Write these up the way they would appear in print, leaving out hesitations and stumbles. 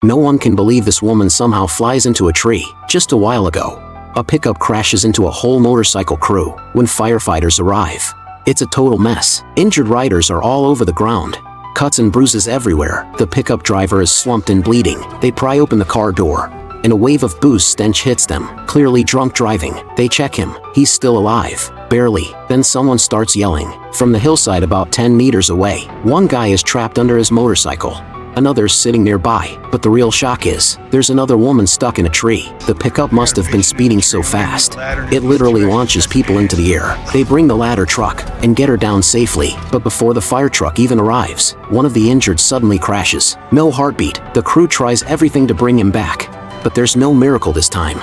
No one can believe this woman somehow flies into a tree. Just a while ago, a pickup crashes into a whole motorcycle crew when firefighters arrive. It's a total mess. Injured riders are all over the ground. Cuts and bruises everywhere. The pickup driver is slumped and bleeding. They pry open the car door, and a wave of booze stench hits them. Clearly drunk driving. They check him. He's still alive. Barely. Then someone starts yelling. From the hillside about 10 meters away, one guy is trapped under his motorcycle. Another's sitting nearby, but the real shock is, there's another woman stuck in a tree. The pickup must have been speeding so fast. It literally launches people into the air. They bring the ladder truck and get her down safely, but before the fire truck even arrives, one of the injured suddenly crashes. No heartbeat. The crew tries everything to bring him back, but there's no miracle this time.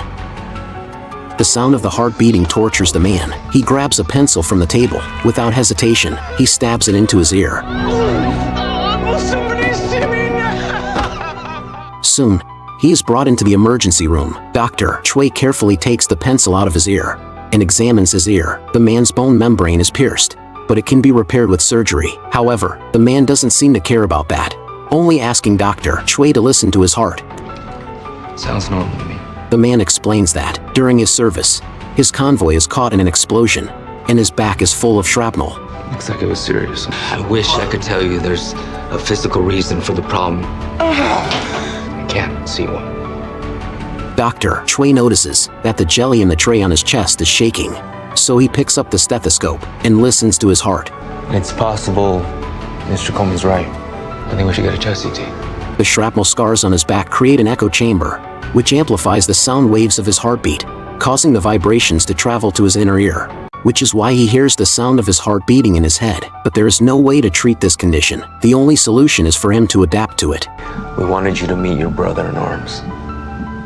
The sound of the heart beating tortures the man. He grabs a pencil from the table. Without hesitation, he stabs it into his ear. Soon, he is brought into the emergency room. Dr. Choi carefully takes the pencil out of his ear and examines his ear. The man's bone membrane is pierced, but it can be repaired with surgery. However, the man doesn't seem to care about that, only asking Dr. Choi to listen to his heart. Sounds normal to me. The man explains that, during his service, his convoy is caught in an explosion, and his back is full of shrapnel. Looks like it was serious. I wish I could tell you there's a physical reason for the problem. I can't see one. Dr. Choi notices that the jelly in the tray on his chest is shaking, so he picks up the stethoscope and listens to his heart. It's possible Mr. Coleman's right. I think we should get a chest CT. The shrapnel scars on his back create an echo chamber, which amplifies the sound waves of his heartbeat, causing the vibrations to travel to his inner ear, which is why he hears the sound of his heart beating in his head. But there is no way to treat this condition. The only solution is for him to adapt to it. We wanted you to meet your brother in arms.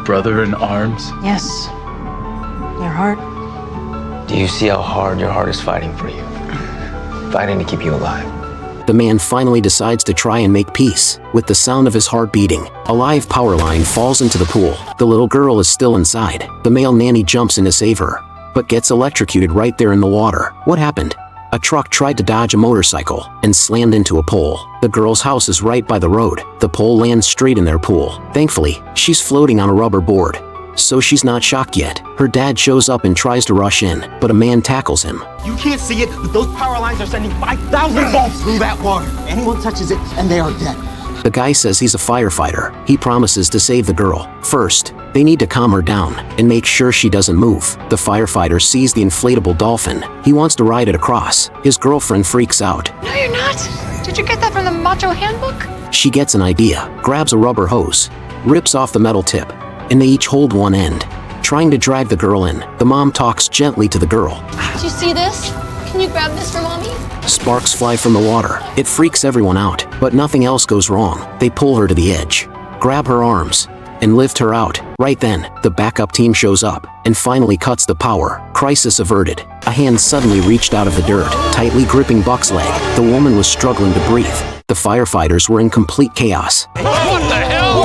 Brother in arms? Yes. Your heart? Do you see how hard your heart is fighting for you? Fighting to keep you alive. The man finally decides to try and make peace with the sound of his heart beating. A live power line falls into the pool. The little girl is still inside. The male nanny jumps in to save her, but gets electrocuted right there in the water. What happened? A truck tried to dodge a motorcycle and slammed into a pole. The girl's house is right by the road. The pole lands straight in their pool. Thankfully, she's floating on a rubber board, so she's not shocked yet. Her dad shows up and tries to rush in, but a man tackles him. You can't see it, but those power lines are sending 5,000 volts through that water. Anyone touches it, and they are dead. The guy says he's a firefighter. He promises to save the girl. First, they need to calm her down and make sure she doesn't move. The firefighter sees the inflatable dolphin. He wants to ride it across. His girlfriend freaks out. No, you're not. Did you get that from the Macho Handbook? She gets an idea, grabs a rubber hose, rips off the metal tip, and they each hold one end, trying to drag the girl in. The mom talks gently to the girl. Did you see this? Can you grab this for mommy? Sparks fly from the water. It freaks everyone out, but nothing else goes wrong. They pull her to the edge, grab her arms, and lift her out. Right then, the backup team shows up and finally cuts the power. Crisis averted. A hand suddenly reached out of the dirt, tightly gripping Buck's leg. The woman was struggling to breathe. The firefighters were in complete chaos. What the hell?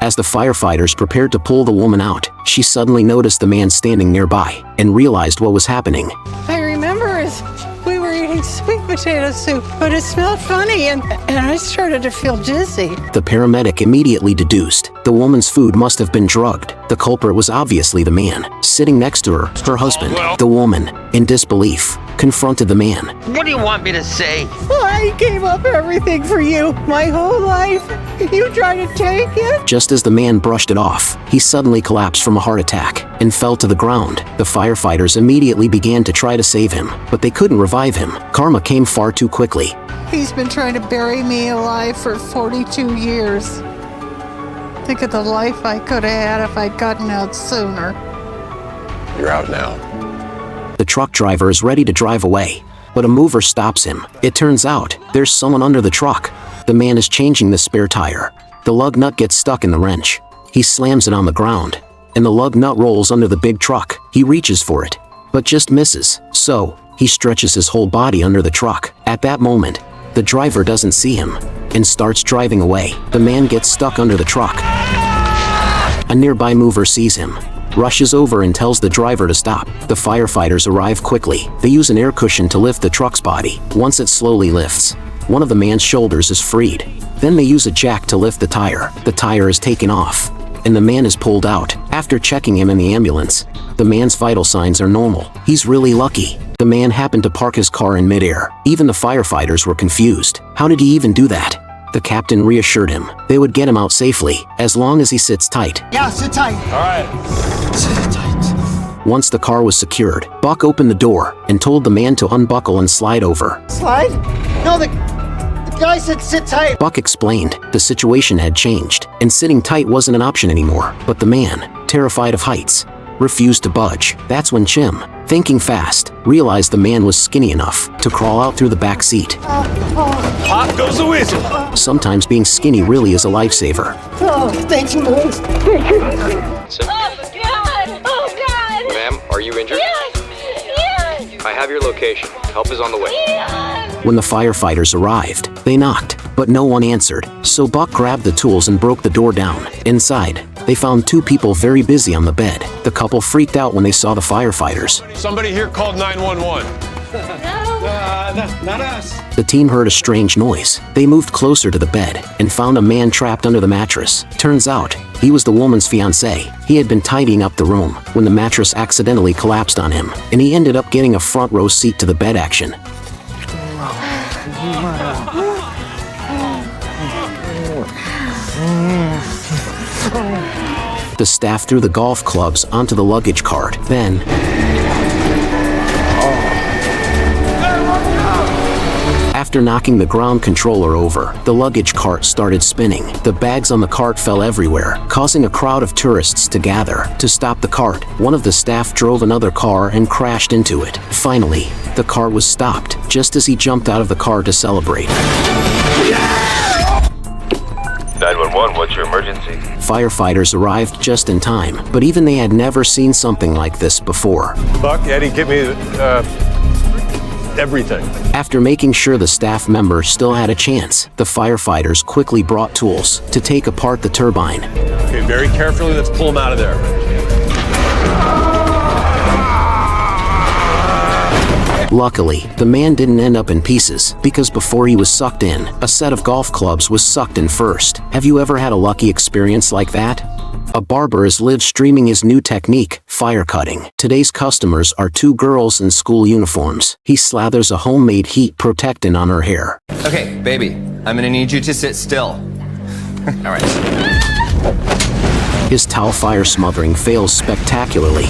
As the firefighters prepared to pull the woman out, she suddenly noticed the man standing nearby and realized what was happening. I remember as we were eating sweet potato soup, but it smelled funny and I started to feel dizzy. The paramedic immediately deduced the woman's food must have been drugged. The culprit was obviously the man. Sitting next to her, her husband. The woman, in disbelief, confronted the man. What do you want me to say? I gave up everything for you, my whole life. You tried to take it? Just as the man brushed it off, he suddenly collapsed from a heart attack and fell to the ground. The firefighters immediately began to try to save him, but they couldn't revive him. Karma came far too quickly. He's been trying to bury me alive for 42 years. Think of the life I could have had if I'd gotten out sooner. You're out now. The truck driver is ready to drive away, but a mover stops him. It turns out there's someone under the truck. The man is changing the spare tire. The lug nut gets stuck in the wrench. He slams it on the ground, and the lug nut rolls under the big truck. He reaches for it, but just misses. So, he stretches his whole body under the truck. At that moment, the driver doesn't see him and starts driving away. The man gets stuck under the truck. A nearby mover sees him, rushes over and tells the driver to stop. The firefighters arrive quickly. They use an air cushion to lift the truck's body. Once it slowly lifts, one of the man's shoulders is freed. Then they use a jack to lift the tire. The tire is taken off, and the man is pulled out. After checking him in the ambulance, the man's vital signs are normal. He's really lucky. The man happened to park his car in midair. Even the firefighters were confused. How did he even do that? The captain reassured him they would get him out safely, as long as he sits tight. Yeah, sit tight. All right. Sit tight. Once the car was secured, Buck opened the door and told the man to unbuckle and slide over. Slide? No, the guy said sit tight. Buck explained the situation had changed, and sitting tight wasn't an option anymore. But the man, terrified of heights, refused to budge. That's when Chim, thinking fast, realized the man was skinny enough to crawl out through the back seat. Pop goes the whistle. Sometimes being skinny really is a lifesaver. Oh, thank you, man. Oh, God! Ma'am, are you injured? Yes! I have your location. Help is on the way. When the firefighters arrived, they knocked, but no one answered. So Buck grabbed the tools and broke the door down. Inside, they found two people very busy on the bed. The couple freaked out when they saw the firefighters. Somebody here called 911. Not us. The team heard a strange noise. They moved closer to the bed and found a man trapped under the mattress. Turns out, he was the woman's fiancé. He had been tidying up the room when the mattress accidentally collapsed on him, and he ended up getting a front row seat to the bed action. The staff threw the golf clubs onto the luggage cart. Then, after knocking the ground controller over, the luggage cart started spinning. The bags on the cart fell everywhere, causing a crowd of tourists to gather. To stop the cart, one of the staff drove another car and crashed into it. Finally, the car was stopped, just as he jumped out of the car to celebrate. 911, what's your emergency? Firefighters arrived just in time, but even they had never seen something like this before. Buck, Eddie, give me everything. After making sure the staff member still had a chance, the firefighters quickly brought tools to take apart the turbine. Okay, very carefully, let's pull him out of there. Luckily, the man didn't end up in pieces, because before he was sucked in, a set of golf clubs was sucked in first. Have you ever had a lucky experience like that? A barber is live streaming his new technique, fire cutting. Today's customers are two girls in school uniforms. He slathers a homemade heat protectant on her hair. Okay, baby, I'm gonna need you to sit still. All right. His towel fire smothering fails spectacularly.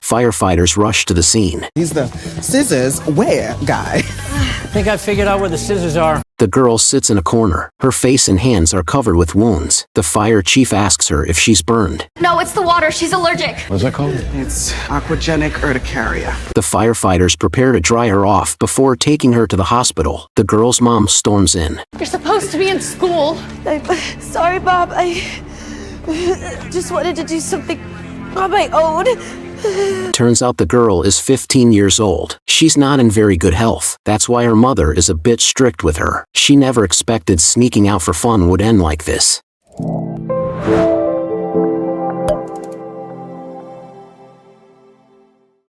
Firefighters rush to the scene. He's the scissors where guy. I think I figured out where the scissors are. The girl sits in a corner. Her face and hands are covered with wounds. The fire chief asks her if she's burned. No, it's the water. She's allergic. What's that called? It's aquagenic urticaria. The firefighters prepare to dry her off before taking her to the hospital. The girl's mom storms in. You're supposed to be in school. Sorry, Bob. I just wanted to do something on my own. Turns out the girl is 15 years old. She's not in very good health. That's why her mother is a bit strict with her. She never expected sneaking out for fun would end like this.